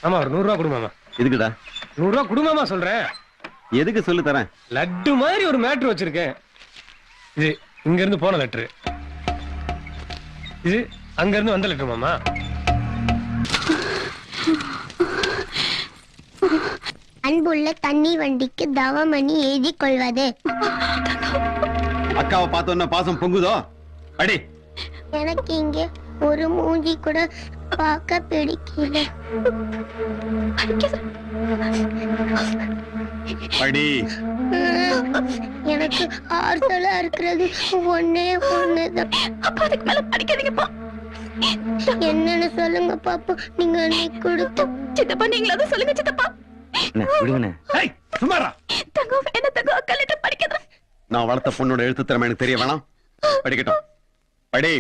ஆமா ஒரு 100 ரூபா கொடுமாமா. எதுக்குடா? 100 ரூபா கொடுமாமா சொல்றேன். எதுக்கு சொல்லு தரேன். லட்டு மாதிரி ஒரு மேட்ரு வச்சிருக்கேன். இது இங்க இருந்து போன லெட்டரு, இது அங்க இருந்து வந்த லெட்டர் மாமா. அன்புள்ள தண்ணி வண்டிக்கு தவமணி எழுதி கொள்வது. அக்காவை பார்த்தோன்னா பாசம் பொங்குதோ? அடி. எனக்கு இங்க ஒரு மூஞ்சி கூட பார்க்க பிடிக்கல. அடி. எனக்கு ஆறுதலா இருக்கிறது ஒன்னே ஒண்ணுதான். அதுக்கு மேல படிக்காதீங்கப்பா. என்னன்னு சொல்லுங்க பாப்பா. நீங்க அன்னைக்கு கொடுத்து சித்தப்பா நீங்களா தான் சொல்லுங்க சித்தப்பா. சுமாரா தங்கம் என்ன தங்கம் அக்கா லெட்டர் படிக்காத. நான் வளர்த்த பொண்ணோட எழுத்து திறமை எனக்கு தெரிய வேணாம். படிக்கட்டும். படி.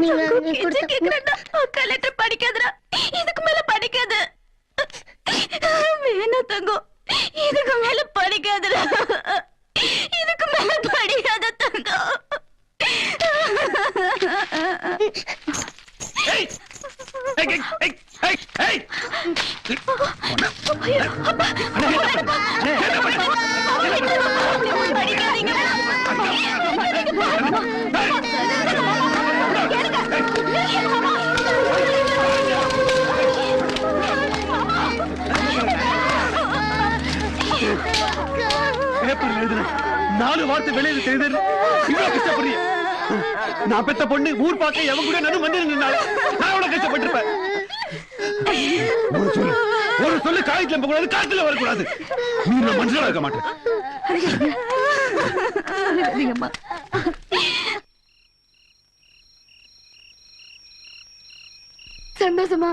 நீங்க அன்னைக்கு கேக்குறேன்டா. அக்கா லெட்டர் படிக்காதடா. இதுக்கு மேல படிக்காத. வேணா தங்கம். இதுக்கு மேல படிக்காதடா. இதுக்கு மேல படிக்காத தங்கம். நாலு வார்த்தை வெளியில தெரியுது. இவ்வளவு கஷ்டப்படுறீங்க. நான் பெத்த பொண்ணு ஊர் பார்க்க எவன் கூட நடு வந்து நின்னால நான் எவ்வளவு கஷ்டப்பட்டிருப்பேன். ஒரு சொல்லு காயத்துல போகக்கூடாது, காத்துல வரக்கூடாது. நீ நான் மனுஷனா இருக்க மாட்டேன். சந்தோஷமா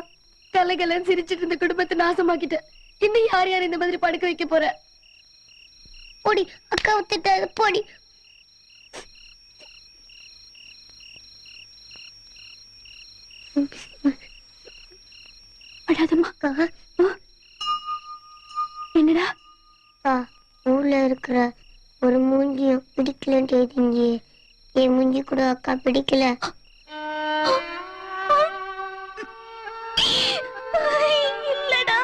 கலைகலன் சிரிச்சிட்டு இருந்த குடும்பத்தை நாசமாக்கிட்ட. இன்னும் யார் யார் இந்த மாதிரி படுக்க வைக்க போற? போடி அக்கா விட்டுட்டாரு போடி. என்னடா ஊர்ல இருக்கிற ஒரு மூஞ்சியும் பிடிக்கலன்னு எழுதிங்க. என் மூஞ்சி கூட அக்கா பிடிக்கல. இல்லடா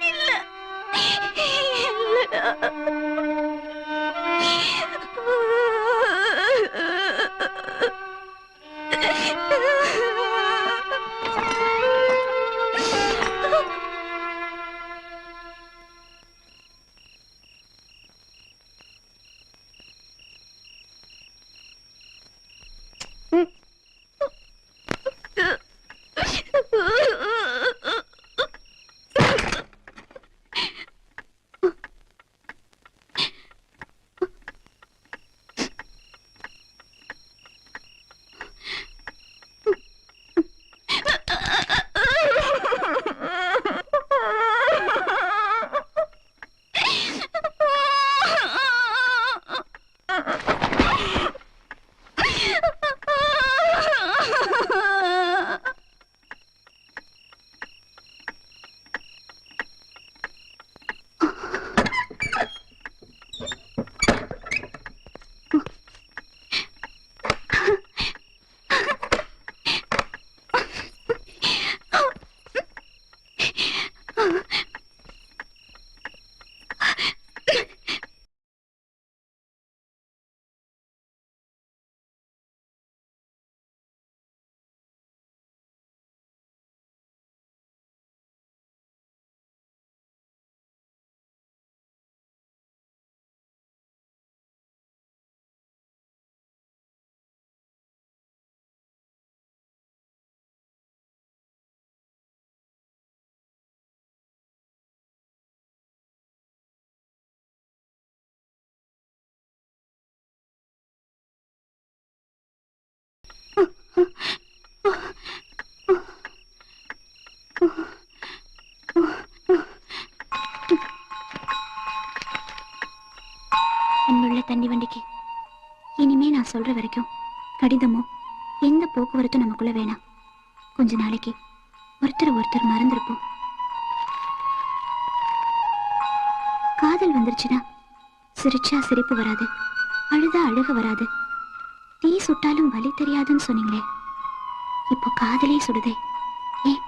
இல்ல இல்லடா. அன்புள்ள தண்ணி வண்டிக்கு இனிமே நான் சொல்ற வரைக்கும் கடிதமோ எந்த போக்குவரத்தும் நமக்குள்ள வேணாம். கொஞ்ச நாளைக்கு ஒருத்தர் மறந்துருப்போம். காதல் வந்துருச்சுன்னா சிரிச்சா சிரிப்பு வராது, அழுதா அழுக வராது, தீ சுட்டாலும் வலி தெரியாதுன்னு சொன்னீங்களே, இப்போ காதலே சுடுதே. ஏன்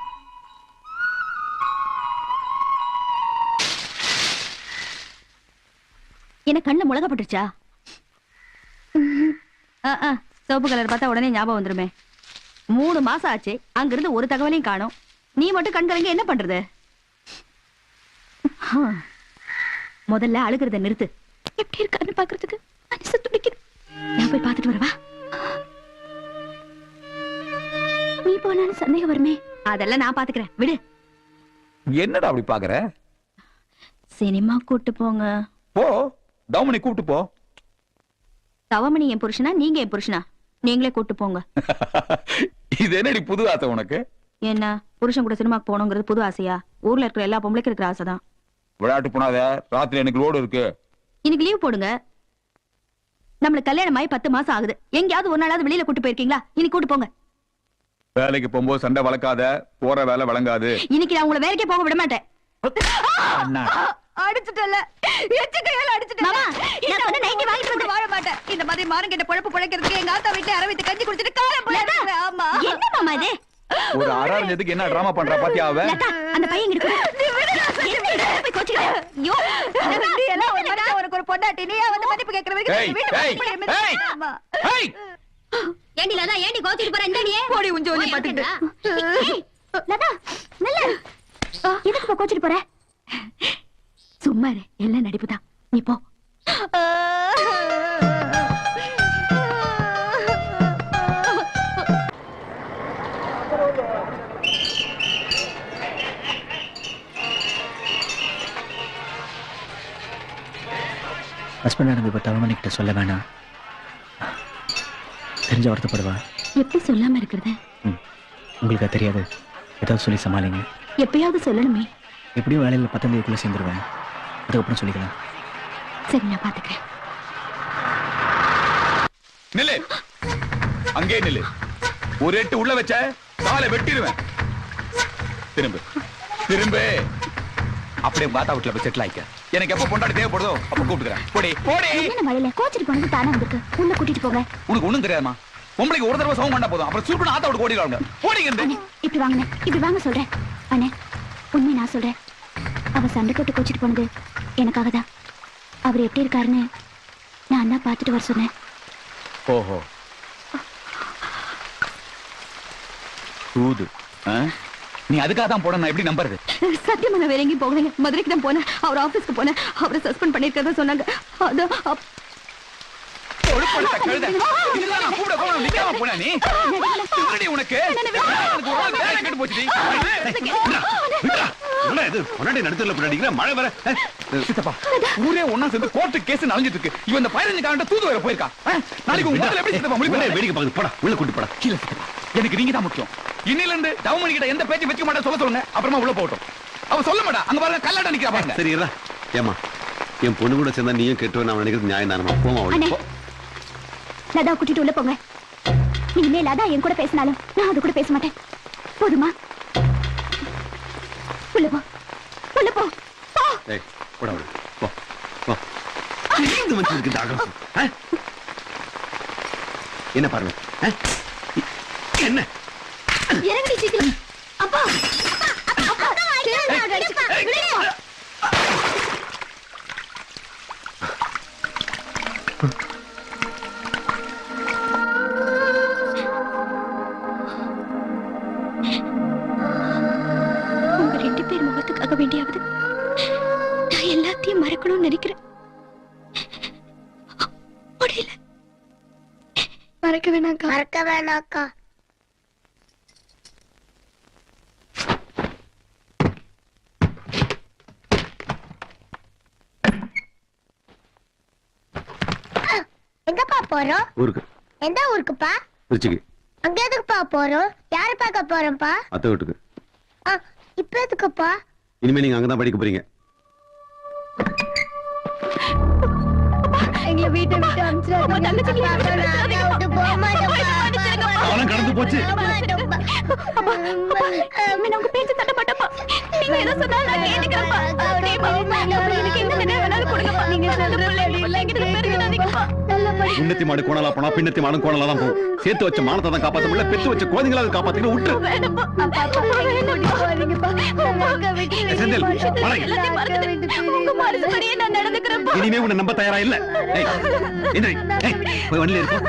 என்ன கண்ணு முளக பட்டுச்சா? சிவப்பு கலர் பார்த்தா உடனே ஞாபகம் வந்துருமே. 3 மாசம் ஆச்சு, அங்கிருந்து ஒரு தகவலையும் காணோம். நீ மட்டும் கண் கலங்க என்ன பண்றது? முதல்ல அழுகிறத நிறுத்து. எப்படி இருக்கான்னு பாக்குறதுக்கு மனசு துடிக்குது. நான் போய் பார்த்துட்டு வரவா? நீ போனாலும் சந்தேகம் வருமே. அதெல்லாம் நான் பாத்துக்கிறேன், விடு. என்னடா அப்படி பாக்குற? சினிமா கூட்டு போங்க. போ, தவமணி கூப்பிட்டு போ. தவமணி என் புருஷனா, நீங்க என் புருஷனா? நீங்களே கூட்டு போங்க. இது என்னடி புது ஆசை உனக்கு? என்ன புருஷன் கூட சினிமாக்கு போகணுங்கிறது புது ஆசையா? ஊர்ல இருக்கிற எல்லா பொம்பளைக்கும் இருக்கிற ஆசைதான். விளையாட்டு போனாத, ராத்திரி எனக்கு ரோடு இருக்கு. இன்னைக்கு லீவ் போடுங்க. நம்மளுக்கு கல்யாணம் ஆகி 10 மாசம் ஆகுது. எங்கேயாவது ஒரு நாளாவது வெளியில கூட்டு போயிருக்கீங்களா? இன்னைக்கு கூட்டு போங்க. வேலைக்கு போகும்போது சண்டை வளர்க்காத, போற வேலை வழங்காது. இன்னைக்கு நான் உங்களை வேலைக்கே போக விட மாட்டேன். அண்ணா, அடிச்சுட்டல எச்சக்கையால அடிச்சுட்டல. மாமா, நான் சொன்ன நைட்டி வாங்கிட்டு வந்து வாழ மாட்டேன். இந்த மாதிரி மாரங்கிட்ட பொழப்பு பொழைக்கிறதுக்கு எங்க ஆத்தா வீட்டுல அரவித்து கஞ்சி குடிச்சிட்டு காலம் போயிடுறேன். ஆமா. என்ன மாமா இது? ஒரு அறாஞ்சதுக்கு என்ன டிராமா பண்றா பாத்தியா அவ? லதா, அந்த பையன் இங்க இருக்கு. போய் கோச்சிக்கிற. ஐயோ, நீ எல்லாம் ஒரு மனுஷன், உனக்கு ஒரு பொண்டாட்டி, நீயா வந்து மன்னிப்பு கேட்கிற ஏய், வரைக்கும் வீட்டு ஏய், பொம்பளை ஏய். ஆமா. ஏய், ஏண்டி லதா, ஏண்டி கோச்சிட்டு போற? இந்த நீ போடி உஞ்ச ஒலி பாத்துட்டு. லதா நல்ல எதுக்கு இப்ப கோச்சிட்டு போற? சும்மா இரு, எல்லாம் நடிப்புதான். நீ போ. ஹஸ்பண்ட் நடந்து இப்போ தவமணி கிட்ட சொல்ல வேணாம், தெரிஞ்ச வருத்தப்படுவா. எப்படி சொல்லாம இருக்கிறது? உங்களுக்கு அது தெரியாது, ஏதாவது சொல்லி சமாளிங்க. எப்பயாவது சொல்லணுமே. எப்படியும் வேலையில் 10ஆம் தேதிக்குள்ள சேர்ந்துருவேன், அதுக்கப்புறம் சொல்லிக்கலாம். சரி, நான் பாத்துக்கிறேன். நில்லு, அங்கே நில்லு. ஒரு எட்டு உள்ள வச்ச காலை வெட்டிடுவேன். திரும்ப திரும்ப அப்படியே மாதா வீட்டுல போய் செட்டில் ஆயிக்க. எனக்கு எப்ப பொண்டாடி தேவைப்படுதோ அப்ப கூப்பிட்டுக்கிறேன். போடி போடி. என்ன வழியில கோச்சிட்டு போனது தானே வந்திருக்கு. உள்ள கூட்டிட்டு போங்க. உனக்கு ஒண்ணும் தெரியாதுமா. உங்களுக்கு ஒரு தடவை சவுண்ட் பண்ணா போதும், அப்புறம் சுருட்டு ஆத்தா விட்டு ஓடிடுவாங்க. போடிங்க. அண்ணே, இப்படி வாங்கண்ணே, இப்படி வாங்க சொல்றேன். அண்ணே, உண்மை நான் சொல்றேன். அவ சண்டை போட்டு கோச்சிட்டு போனது எனக்காக தான். அவர் எப்படி இருக்காருன்னு நான் தான் பார்த்துட்டு வர சொன்னேன். ஓஹோ, தூது. நீ அதுக்காக தான் போன, நான் எப்படி நம்புறது? சத்தியமா நான் வேற எங்கேயும் போகலைங்க. மதுரைக்கு தான் போனேன். அவர் ஆபீஸ்க்கு போனேன். அவரை சஸ்பெண்ட் பண்ணிருக்கதா சொன்னாங்க. ஒழுப்பட்ட கழுதை. இதெல்லாம் நான் கூட போன நிக்காம போனா நீ? திருடி உனக்கு. எனக்கு ஒரு நாள் வேலை கெட்டு போச்சுடி. என்ன இது? முன்னாடி நடுத்தல பின்னாடிங்கற மழை வர. சித்தப்பா, ஊரே ஒண்ணா சேர்ந்து கோர்ட் கேஸ் நடந்துட்டு இருக்கு. இவன் இந்த 15 காரண்ட தூது வர போயிருக்கா. நாளைக்கு உங்க முதல்ல எப்படி சித்தப்பா முடிவு பண்ண? வேடிக்கை பாக்குது. போடா, உள்ள கூட்டி போடா. கீழ சித்தப்பா, எனக்கு நீங்க தான் முக்கியம். இன்னில இருந்து தவமணி கிட்ட எந்த பேச்சு வெச்சுக்க மாட்டேன் சொல்ல சொல்லுங்க. அப்புறமா உள்ள போட்டும். அவ சொல்ல மாட்டா. அங்க பாருங்க கல்லாட நிக்கிறா பாருங்க. சரி இருடா. ஏமா, என் பொண்ணு கூட சேர்ந்தா நீயும் கெட்டுவேன் அவன் நினைக்கிறது நியாயம் தானமா? போமா அண்ணே, அவளுக்கு. லதா கூட்டிட்டு உள்ள போங்க. இனிமே லதா என் கூட பேசினாலும் நான் அது கூட பேச மாட்டேன். போதுமா? உள்ள போ, உள்ள போ. ஏய், போடா உள்ள. போ போ. இந்த மனுஷன் இருக்கு ஆக்ரோஷம். என்ன பாருங்க. என்ன இறங்கடி சீக்கிரம். அப்பா, அப்பா, அப்பா, உங்க 2 பேர் முகத்துக்காக வேண்டியாவது நான் எல்லாத்தையும் மறக்கணும்னு நினைக்கிறேன். முடியல. மறக்க வேணாக்கா. மறக்க வேணாக்கா. எங்கப்பா போறோம்? ஊருக்கு. எந்த ஊருக்குப்பா? திருச்சிக்கு. அங்க எதுக்குப்பா போறோம்? யாரை பார்க்க போறோம்ப்பா? அத்தை வீட்டுக்கு. இப்ப எதுக்குப்பா? இனிமே நீங்க அங்கதான் படிக்க போறீங்க. எங்களை வீட்டை விட்டு அவனும் கடந்து போச்சு. உங்க பேச்சு தட்ட மாட்டப்பா. நீங்க எதை சொன்னாலும் நான் கேட்டுக்கிறேன்ப்பா. எனக்கு என்ன வேணாலும் கொடுங்கப்பா. நீங்க சொல்ற பிள்ளை எங்கிட்ட பெருகிடாதீங்கப்பா. நல்ல உன்னத்தி மாடு கோணலா போனா பின்னத்தி மாடும் கோணலா தான் போகும். சேர்த்து வச்ச மானத்தை தான் காப்பாத்த முடியல, பெத்து வச்ச குழந்தைங்களாவது காப்பாத்திக்கணும். விட்டு செந்தில், வளைங்க. இனிமே உன்னை நம்ப தயாரா இல்ல. ஏய், எந்திரி. ஏய், போய் வண்டியில இருக்கும்.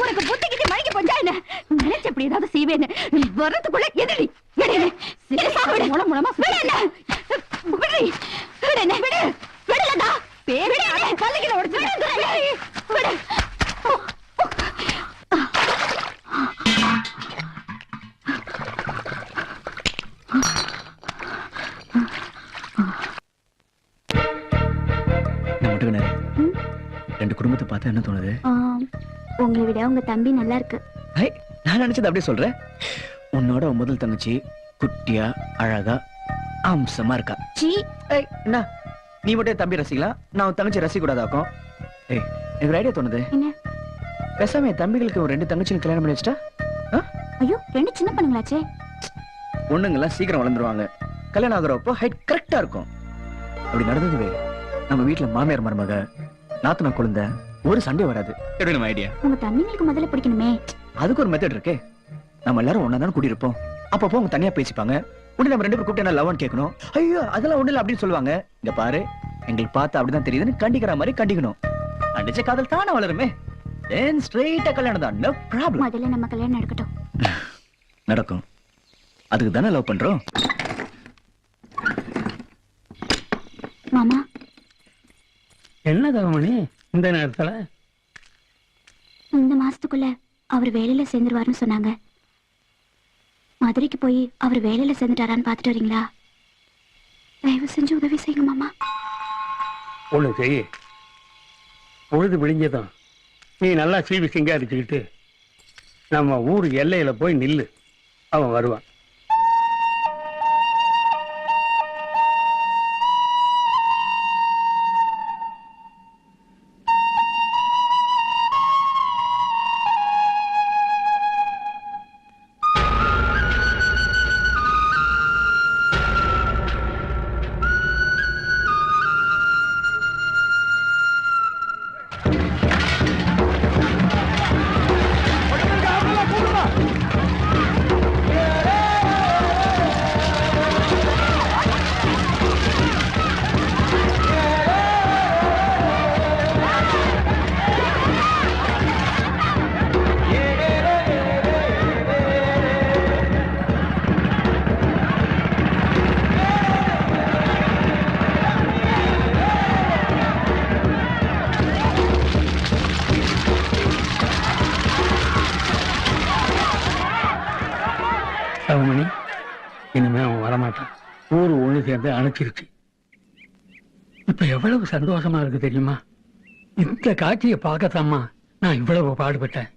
உனக்கு புத்திக்கிட்டு மணிக்கு போச்சா என்ன? நினைச்ச அப்படி ஏதாவது செய்வேன்னு வர்றதுக்குள்ள எதிரி மூலமா பள்ளிகளை உடச்சு ரெண்டு குடும்பத்தை பார்த்தா என்ன தோணுது? உங்களை விட உங்க தம்பி நல்லா இருக்கு. நான் நினைச்சது அப்படியே சொல்றேன். உன்னோட முதல் தங்கச்சி குட்டியா அழகா அம்சமா இருக்கா. என்ன நீ மட்டும் தம்பி ரசிக்கலாம், நான் உன் தங்கச்சி ரசிக்க கூடாதாக்கும்? ஏய், எனக்கு ஐடியா தோணுது. பேசாம என் தம்பிகளுக்கு ஒரு 2 தங்கச்சிகள் கல்யாணம் பண்ணி வச்சுட்டா? ஐயோ, 2 சின்ன பண்ணுங்களாச்சே. பொண்ணுங்கெல்லாம் சீக்கிரம் வளர்ந்துருவாங்க, கல்யாணம் ஆகுறப்போ ஹைட் கரெக்டா இருக்கும். அப்படி நடந்ததுவே நம்ம வீட்டுல மாமியார் மருமக நாத்தனா குழந்தை ஒரு சண்டை வராது. எப்படி நம்ம ஐடியா? உங்க தம்பிங்களுக்கு முதல்ல பிடிக்கணுமே. அதுக்கு ஒரு மெத்தட் இருக்கே. நம்ம எல்லாரும் ஒன்னா தான் குடியிருப்போம். அப்பப்போ அவங்க தனியா பேசிப்பாங்க. உடனே நம்ம 2 பேரும் கூப்பிட்டு என்ன லவ்னு கேட்கணும். ஐயோ அதெல்லாம் ஒண்ணு இல்ல அப்படின்னு சொல்லுவாங்க. இங்க பாரு, எங்களுக்கு பார்த்து அப்படிதான் தெரியுதுன்னு கண்டிக்கிற மாதிரி கண்டிக்கணும். அடிச்ச காதல் தானே வளருமே. தென் ஸ்ட்ரைட்டா கல்யாணம் தான், நோ ப்ராப்ளம். முதல்ல நம்ம கல்யாணம் நடக்கட்டும். நடக்கும். அதுக்கு தானே லவ் பண்றோம். மாமா, என்ன தவமணி இந்த நேரத்துல? இந்த மாசத்துக்குள்ள அவர் வேலையில சேர்ந்துருவாருன்னு சொன்னாங்க. மதுரைக்கு போய் அவர் வேலையில சேர்ந்துட்டாரான்னு பாத்துட்டு வரீங்களா? தயவு செஞ்சு உதவி செய்யுங்க மாமா. ஒண்ணு செய்ய, பொழுது விழிஞ்சதான் நீ நல்லா சீவி சிங்காரிச்சுக்கிட்டு நம்ம ஊர் எல்லையில போய் நில்லு, அவன் வருவான். தவமணி, இனிமே அவன் வரமாட்டான். ஊர் ஒண்ணு சேர்ந்து அணைச்சிருச்சு. இப்ப எவ்வளவு சந்தோஷமா இருக்கு தெரியுமா? இந்த காட்சியை பார்க்கத்தாமா நான் இவ்வளவு பாடுபட்டேன்.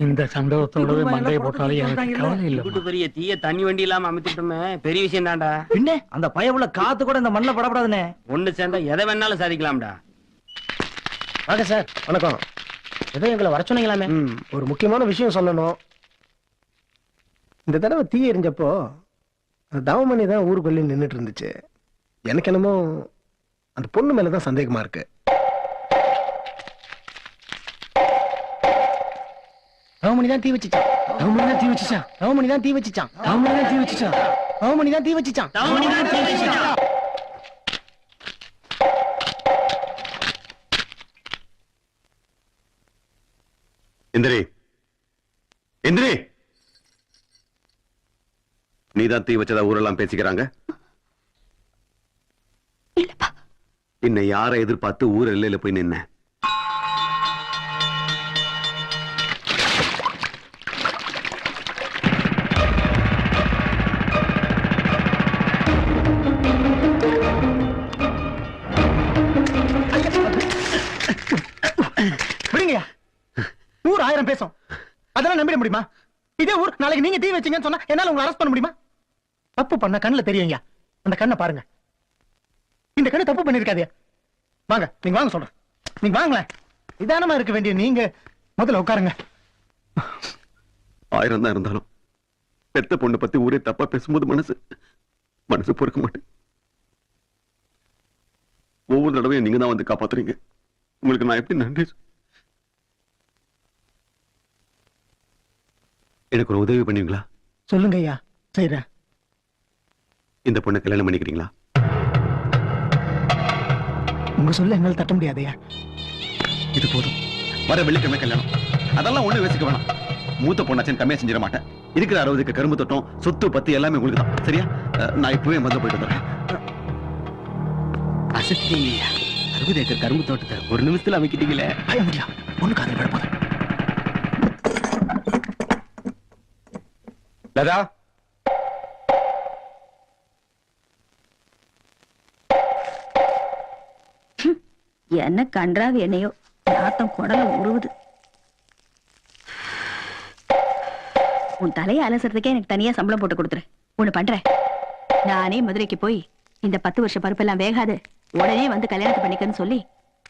இந்த சந்தோஷத்தோட மண்டையை போட்டாலே எனக்கு கவலை இல்லை. பெரிய தீய தண்ணி வண்டி இல்லாம அமைத்துட்டோமே, பெரிய விஷயம் தான்டா. என்ன அந்த பயவுல காத்து கூட இந்த மண்ணில் படப்படாதுன்னு ஒண்ணு சேர்ந்தா எதை வேணாலும் சாதிக்கலாம்டா. வாங்க சார். வணக்கம். ஏதோ எங்களை வர சொன்னீங்களாமே. ஒரு முக்கியமான விஷயம் சொல்லணும். இந்த தடவை தீ எரிஞ்சப்போ அந்த தவமணி தான் ஊருக்குள்ளே நின்றுட்டு இருந்துச்சு. எனக்கு என்னமோ அந்த பொண்ணு மேலதான் சந்தேகமா இருக்கு. தவமணி தான் தீ வச்சுச்சான். தவமணி தான் தீ வச்சுச்சான். தவமணி தான் தீ வச்சுச்சான். தவமணி தான் தீ வச்சுச்சான். தவமணி தான் தீ வச்சுச்சான். தவமணி தான் தீ வச்சுச்சான். இந்திரி, இந்திரி, நீதான் தீ வச்சதா ஊரெல்லாம் பேசிக்கிறாங்க. இன்னை யாரை எதிர்பார்த்து ஊர் எல்லையில போய் நின்ன? விடுங்கய்யா, ஊர் 1000 பேசும், அதெல்லாம் நம்பிட முடியுமா? இதே ஊர் நாளைக்கு நீங்க தீ வச்சீங்கன்னு சொன்னா என்னால உங்களை அரெஸ்ட் பண்ண முடியுமா? தப்பு பண்ண கண்ணுல தெரியுங்க. அந்த கண்ணை பாருங்க. இந்த கண்ணு தப்பு பண்ணிருக்காதே. வாங்க, நீங்க வாங்க சொல்றேன். நீங்க வாங்களேன். நிதானமா இருக்க வேண்டிய நீங்க முதல்ல உட்காருங்க. 1000 தான் இருந்தாலும் பெத்த பொண்ணு பத்தி ஊரே தப்பா பேசும்போது மனசு பொறுக்க மாட்டேன். ஒவ்வொரு தடவையும் நீங்க தான் வந்து காப்பாத்துறீங்க. உங்களுக்கு நான் எப்படி நன்றி? எனக்கு ஒரு உதவி பண்ணுவீங்களா? சொல்லுங்க ஐயா, செய்றேன். இந்த பொண்ணை கல்யாணம் பண்ணிக்கிறீங்களா? உங்க சொல்ல என்னால தட்ட முடியாதையா. இது போதும். வர வெள்ளிக்கிழமை கல்யாணம். அதெல்லாம் ஒண்ணு யோசிக்க வேணாம். மூத்த பொண்ணாச்சும் கம்மியா செஞ்சிட மாட்டேன். இருக்கிற 60க்கு கரும்பு தோட்டம், சொத்து பத்தி எல்லாமே உங்களுக்கு தான். சரியா? நான் இப்பவே வந்து போயிட்டு வந்துடுறேன். அசத்திட்டீங்க. 60 ஏக்கர் கரும்பு தோட்டத்தை ஒரு நிமிஷத்துல அமைக்கிட்டீங்களே. பய முடியா, ஒண்ணு காதல் விட போதும். லதா, என்ன கன்றாவி என்னையோ நாத்தம் குடல உருவுது. உன் தலையை அலசறதுக்கே எனக்கு தனியா சம்பளம் போட்டு கொடுத்துரு. ஒண்ணு பண்றேன், நானே மதுரைக்கு போய் இந்த 10 வருஷ பருப்பெல்லாம் வேகாது, உடனே வந்து கல்யாணத்தை பண்ணிக்கன்னு சொல்லி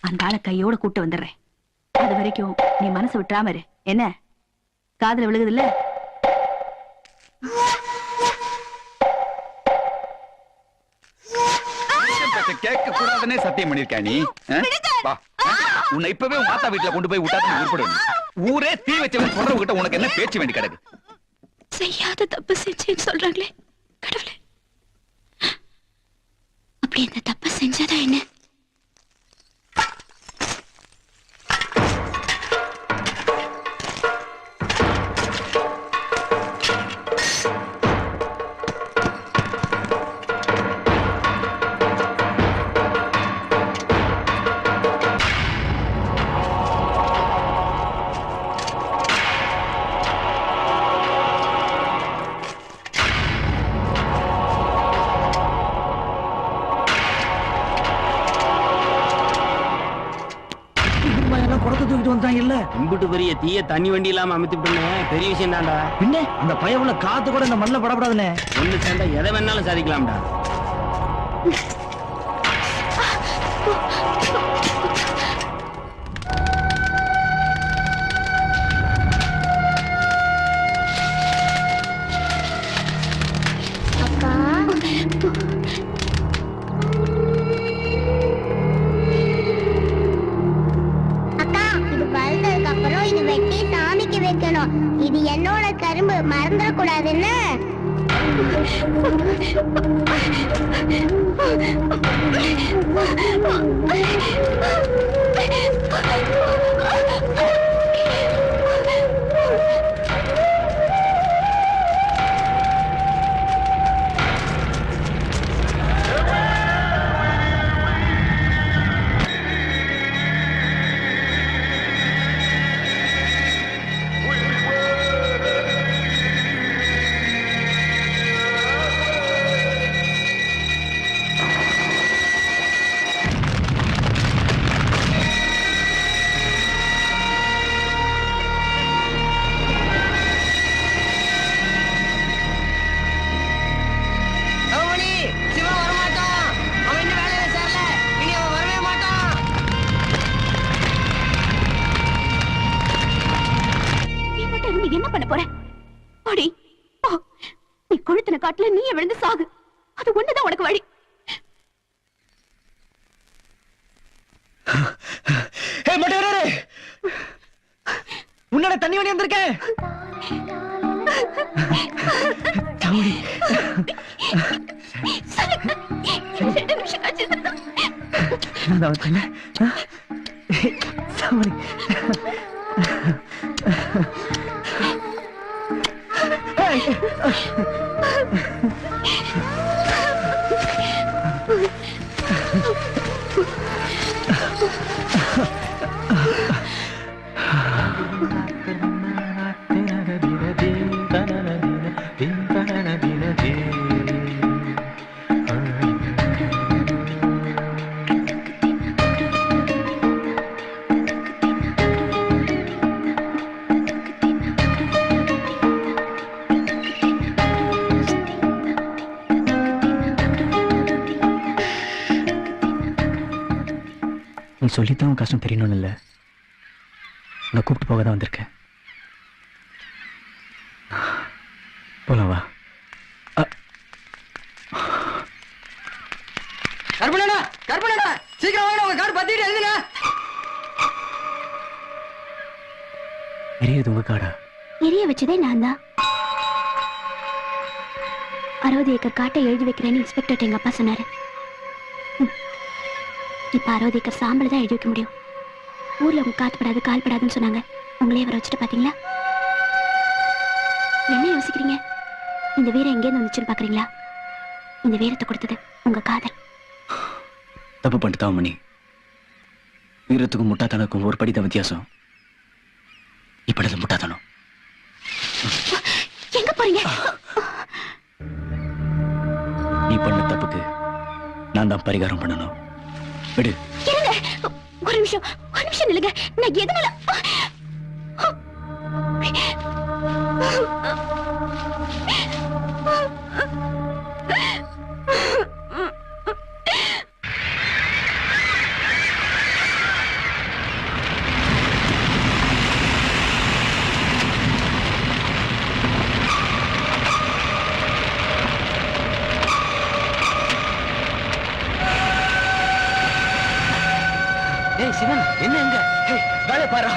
அந்த ஆளை கையோட கூட்டு வந்துடுறேன். அது வரைக்கும் நீ மனசு விட்டுறாம இரு. என்ன காதுல விழுகுது இல்ல? கேட்க கூடாதுன்னே சத்தியம் பண்ணிருக்கா நீ? வா, உன்னை இப்பவே உன் மாத்தா வீட்டுல கொண்டு போய் விட்டா உருப்படும். ஊரே தீ வச்சவன் சொல்றவங்கிட்ட உனக்கு என்ன பேச்சு வேண்டி கிடக்கு? செய்யாத தப்பு செஞ்சேன்னு சொல்றாங்களே கடவுளே, அப்படி இந்த தப்பு செஞ்சாதான் என்ன? இம்புட்டு பெரிய தீய தண்ணி வண்டி இல்லாம அமைத்துட்டோமே பெரிய விஷயம் தான்டா. பின்ன அந்த பயவுல காத்து கூட இந்த மண்ணில் படப்படாதுனே. ஒண்ணு சேர்ந்தா எதை வேணாலும் சாதிக்கலாம்டா. இது என்னோட கரும்பு, மறந்துடக்கூடாதுன்னு. என்ன பண்ண போற? ஓடி போ. நீ கொளுத்தின காட்டுல நீ விழுந்து சாகு. அது ஒண்ணுதான் உனக்கு வழி. உன்னோட தண்ணி வண்டி வந்திருக்கேன். நீ சொல்லித்தான் உன் கஷ்டம் தெரியணும்னு இல்ல, உன்னை கூப்பிட்டு போக தான் வந்திருக்கேன். போலாம் வா. கற்பனா கற்பனா சீக்கிரம் வாங்க, உங்க கார் பத்திட்டு எழுதுங்க. எரியுது உங்க காடா? எரிய வச்சதே நான் தான். 60 ஏக்கர் காட்டை எழுதி வைக்கிறேன்னு இன்ஸ்பெக்டர் எங்க அப்பா சொன்னாரு. இப்ப 60 ஏக்கர் சாம்பல் தான் எழுதி வைக்க முடியும். ஊர்ல உங்க காத்துப்படாது கால்படாதுன்னு சொன்னாங்க. உங்களே வர வச்சுட்டு பாத்தீங்களா? என்ன யோசிக்கிறீங்க? இந்த வீரம் எங்கேருந்து வந்துச்சுன்னு பாக்குறீங்களா? இந்த வீரத்தை கொடுத்தது உங்க காதல். தப்பு பண்ணிட்டு மணி. வீரத்துக்கும் முட்டாத்தனுக்கும் ஒரு படித்த வித்தியாசம். இப்படி முட்டாத்தனம். எங்க போறீங்க? நீ பண்ண தப்புக்கு நான் தான் பரிகாரம் பண்ணணும். விடு. இருங்க, ஒரு நிமிஷம் நில்லுங்க. நான் எதனால சிவன் என்ன எங்க வேலை பாரா.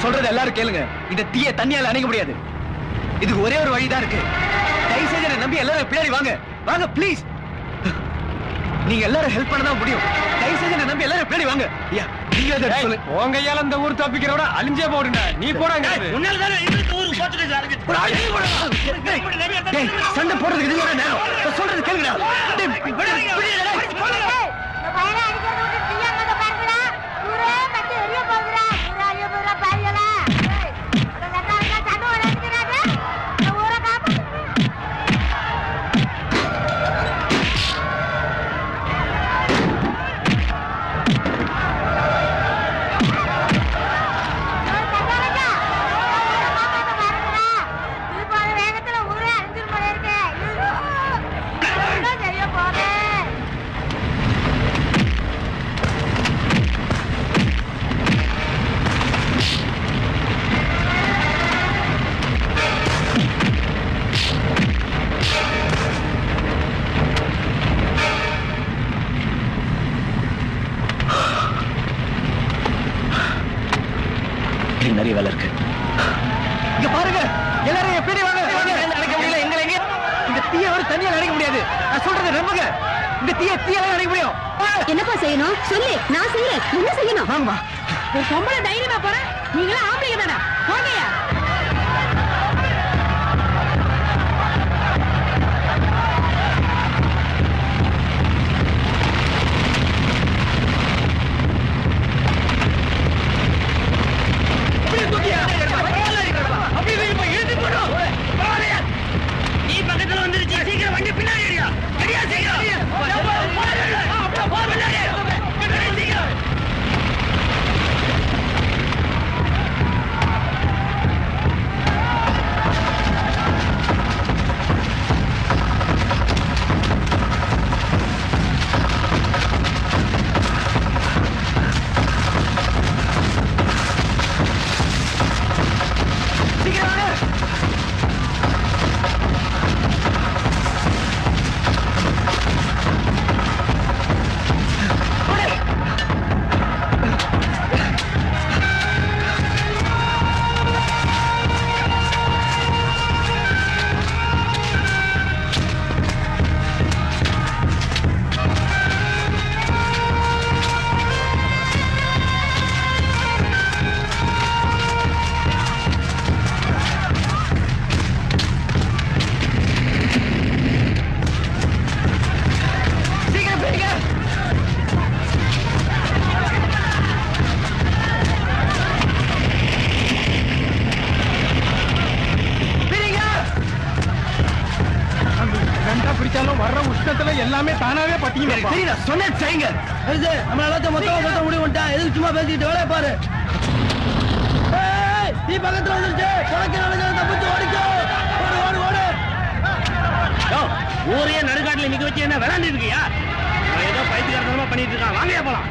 சொல்றது எல்லாரும் கேளுங்க. இந்த தீய தண்ணியால அணைக்க முடியாது. இதுக்கு ஒரே ஒரு வழிதான் இருக்கு. தயவு செஞ்சு என்ன நம்பி எல்லாரும் பின்னாடி வாங்க. வாங்க ப்ளீஸ். நீங்க எல்லாரும் ஹெல்ப் பண்ணதான் முடியும். தயவு செஞ்சு என்ன நம்பி எல்லாரும் பின்னாடி வாங்க. ஐயா நீங்க சொல்லு. உங்க கையால இந்த ஊர் தப்பிக்கிறோட அழிஞ்சே போடுங்க. நீ போறாங்க. உன்னால தான இந்த ஊர் போட்டுட்டு சண்டை போடுறதுக்கு இது ஒரு நேரம். சொல்றது கேளுங்கடா. நிறைய வேலை இருக்கு. இங்க பாருங்க, எல்லாரும் எப்படி வாங்க. அணைக்க முடியல. எங்களை எங்க இந்த தீய ஒரு தண்ணியால் அணைக்க முடியாது. நான் சொல்றது நம்புங்க. இந்த தீய அணைக்க முடியும். என்னப்பா செய்யணும் சொல்லு, நான் செய்யறேன். என்ன செய்யணும்? வாங்கம்மா. ஒரு பொம்பளை தைரியமா போற, நீங்களா ஆம்பளைங்க தானே, போங்கயா. நீ பக்கத்துல வந்துருச்சு, சீக்கிரம் வண்டி பின்னாடி ஏறியா. சரியா சீக்கிரம். பிடிச்சாலும் வர்ற உஷ்ணத்துல எல்லாமே தானாவே பத்திங்க. சொன்னேன் செய்யுங்க. நம்ம எல்லாத்தையும் மொத்தமா முடிவு பண்ணிட்டா எதுக்கு சும்மா பேசிக்கிட்டு வேலையை பாரு. நீ பக்கத்துல வந்துருச்சு, உனக்கு நடந்தது தப்பிச்சு ஓடிக்கோ. ஓடு ஓடு ஓடு. ஊரையே நடுக்காட்டுல நிக்க வச்சு என்ன விளையாண்டு இருக்கியா? ஏதோ பைத்தியக்காரத்தனமா பண்ணிட்டு இருக்கான். வாங்கயா போலாம்.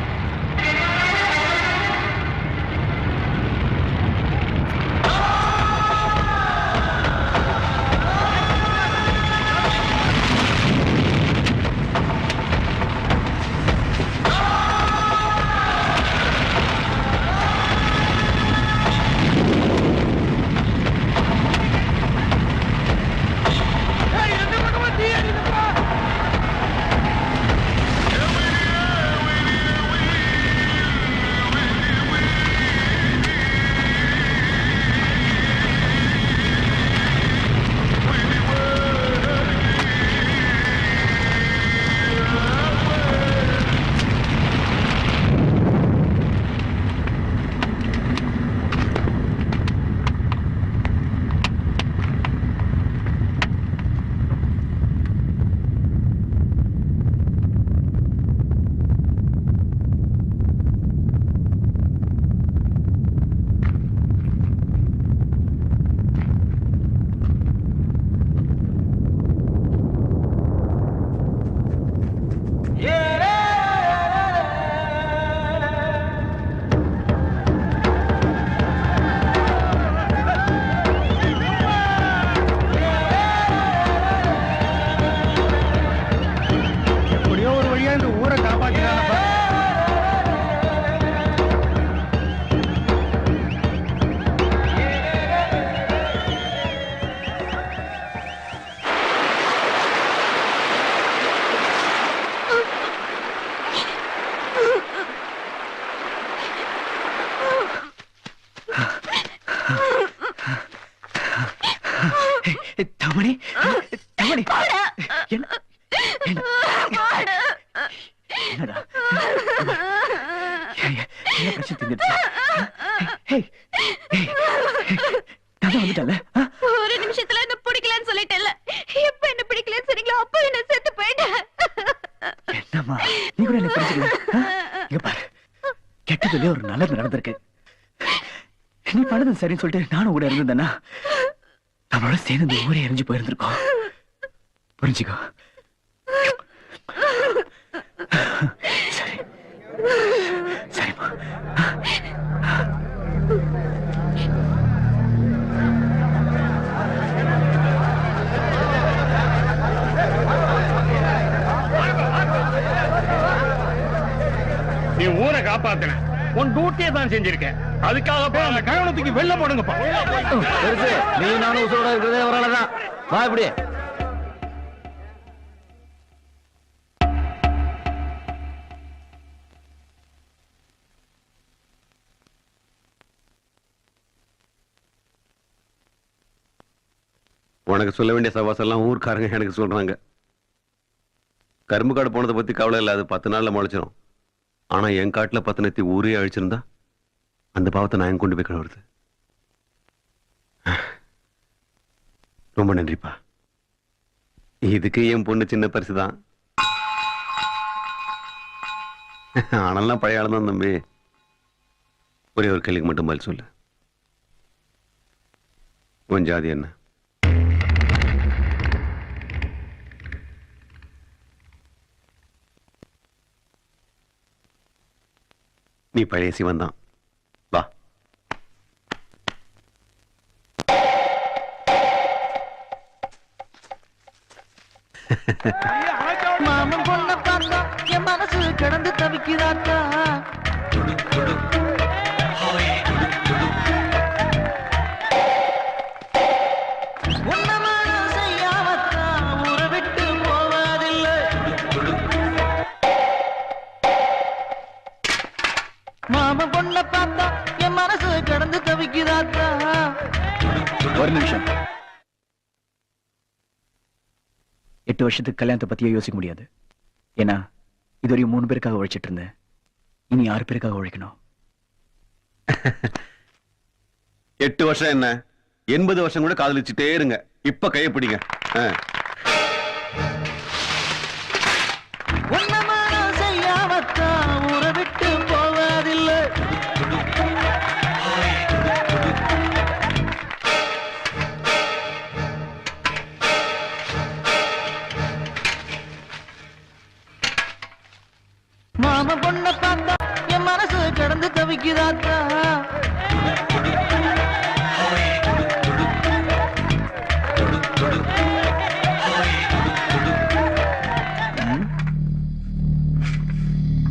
தமணி தமணி என்னடா என்ன பிரச்சனை தெரிஞ்சிருச்சு? நான் வந்துட்டல. ஒரு நிமிஷத்துல என்ன பிடிக்கலன்னு சொல்லிட்டேன்ல, எப்ப என்ன பிடிக்கலன்னு சொன்னீங்களோ அப்ப என்ன செத்து போயிட்டேன். என்னம்மா நீ கூட என்ன பிடிச்சிக்கல? இங்க பாரு, கெட்டதுலயே ஒரு நல்லது நடந்திருக்கு. நீ பண்ணது சரின்னு சொல்லிட்டு நானும் கூட இருந்தேன்னா நம்மளோட சேர்ந்து ஊரே எரிஞ்சு போயிருந்திருக்கோம். புரிஞ்சுக்கோ. சரி சரிம்மா. நீ ஊரை காப்பாத்தின, உன் டியூட்டியை தான் செஞ்சிருக்க. அதுக்காக அந்த கழகத்துக்கு வெளில போடுங்கப்பா. நீ நானும் உசோட இருக்கிறதே வரலதான். வா இப்படி. உனக்கு சொல்ல வேண்டிய சவாசெல்லாம் ஊர்க்காரங்க எனக்கு சொல்றாங்க. கரும்பு காடு போனதை பத்தி கவலை இல்லை, அது 10 நாள்ல முளைச்சிடும். ஆனா என் காட்டுல 10 நெத்தி ஊரே அழிச்சிருந்தா அந்த பாவத்தை நான் எங்க கொண்டு போய் கழுவுறது? ரொம்ப நன்றிப்பா. இதுக்கு என் பொண்ணு சின்ன பரிசு தான். ஆனாலும் பழைய ஆள் தான் தம்பி. ஒரே ஒரு கேள்விக்கு மட்டும் பதில் சொல்லு. உன் ஜாதி என்ன? நீ பழைய சிவன் தான். வா. மாமன் பொண்ண பார்த்தா என் மனசு கிடந்து தவிக்குதாத்தா. உன்னமானம் செய்யாமத்தா ஊரை விட்டு போவதில்லை. மாமன் பொண்ண பார்த்தா என் மனசு கிடந்து தவிக்குதாத்தா. ஒரு நிமிஷம். 8 வருஷத்துக்கு கல்யாணத்தை பத்தியே யோசிக்க முடியாது. ஏன்னா இதுவரையும் 3 பேருக்காக உழைச்சிட்டு இருந்தேன். இனி 6 பேருக்காக உழைக்கணும். 8 வருஷம் என்ன, 80 வருஷம் கூட காதலிச்சுட்டே இருங்க. இப்ப கையை பிடிங்க. உன்னமானம் செய்யாமத்தா ஊரை விட்டு போவதில்லை. மாம பொண்ண பார்த்தா என் மனசு கிடந்து தவிக்குதாத்தா.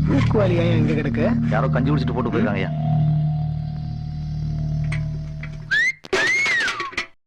தூக்குவாளியா எங்க கிடக்கு? யாரோ கஞ்சி குடிச்சிட்டு போட்டு போயிருக்காங்க.